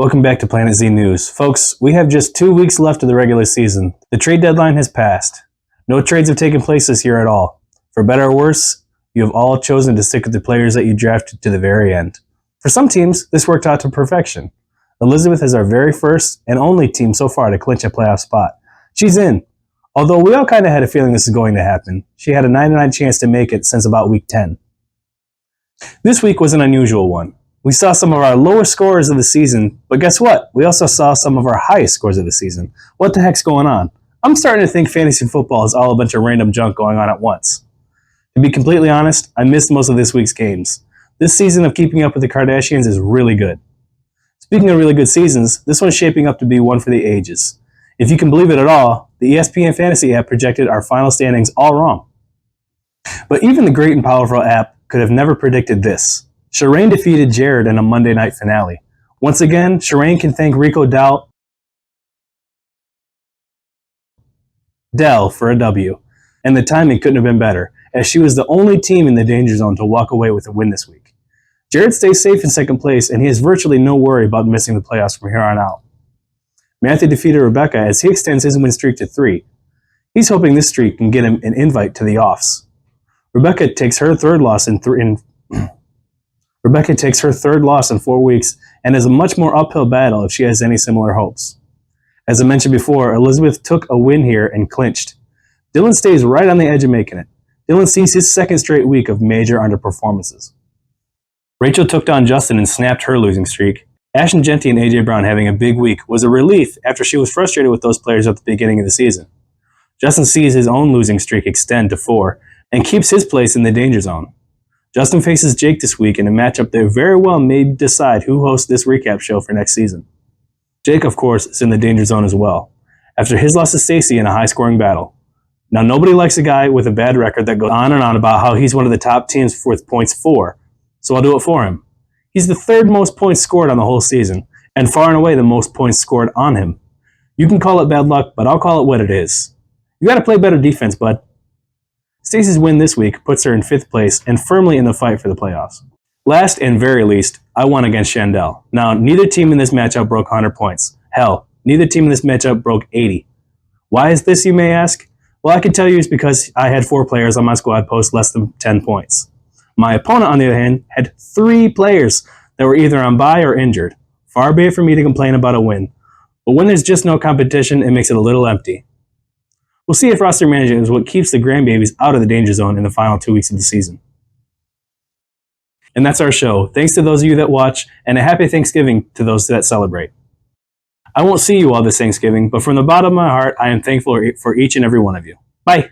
Welcome back to Planet Z News. Folks, we have just 2 weeks left of the regular season. The trade deadline has passed. No trades have taken place this year at all. For better or worse, you have all chosen to stick with the players that you drafted to the very end. For some teams, this worked out to perfection. Elizabeth is our very first and only team so far to clinch a playoff spot. She's in. Although we all kind of had a feeling this was going to happen. She had a 99 chance to make it since about week 10. This week was an unusual one. We saw some of our lowest scorers of the season, but guess what? We also saw some of our highest scores of the season. What the heck's going on? I'm starting to think fantasy football is all a bunch of random junk going on at once. To be completely honest, I missed most of this week's games. This season of Keeping Up with the Kardashians is really good. Speaking of really good seasons, this one's shaping up to be one for the ages. If you can believe it at all, the ESPN Fantasy app projected our final standings all wrong. But even the great and powerful app could have never predicted this. Shireen defeated Jared in a Monday night finale. Once again, Shireen can thank Rico Dell for a W, and the timing couldn't have been better, as she was the only team in the danger zone to walk away with a win this week. Jared stays safe in second place, and he has virtually no worry about missing the playoffs from here on out. Matthew defeated Rebecca as he extends his win streak to 3. He's hoping this streak can get him an invite to the offs. Rebecca takes her third loss in 4 weeks and is a much more uphill battle if she has any similar hopes. As I mentioned before, Elizabeth took a win here and clinched. Dylan stays right on the edge of making it. Dylan sees his second straight week of major underperformances. Rachel took down Justin and snapped her losing streak. Ashton Genty and AJ Brown having a big week was a relief after she was frustrated with those players at the beginning of the season. Justin sees his own losing streak extend to 4 and keeps his place in the danger zone. Justin faces Jake this week in a matchup that very well may decide who hosts this recap show for next season. Jake, of course, is in the danger zone as well, after his loss to Stacy in a high-scoring battle. Now, nobody likes a guy with a bad record that goes on and on about how he's one of the top teams with points for, so I'll do it for him. He's the third most points scored on the whole season, and far and away the most points scored on him. You can call it bad luck, but I'll call it what it is. You gotta play better defense, bud. Stacy's win this week puts her in 5th place and firmly in the fight for the playoffs. Last and very least, I won against Chandel. Now, neither team in this matchup broke 100 points. Hell, neither team in this matchup broke 80. Why is this, you may ask? Well, I can tell you it's because I had 4 players on my squad post less than 10 points. My opponent, on the other hand, had 3 players that were either on bye or injured. Far be it for me to complain about a win. But when there's just no competition, it makes it a little empty. We'll see if roster management is what keeps the grandbabies out of the danger zone in the final 2 weeks of the season. And that's our show. Thanks to those of you that watch, and a happy Thanksgiving to those that celebrate. I won't see you all this Thanksgiving, but from the bottom of my heart, I am thankful for each and every one of you. Bye.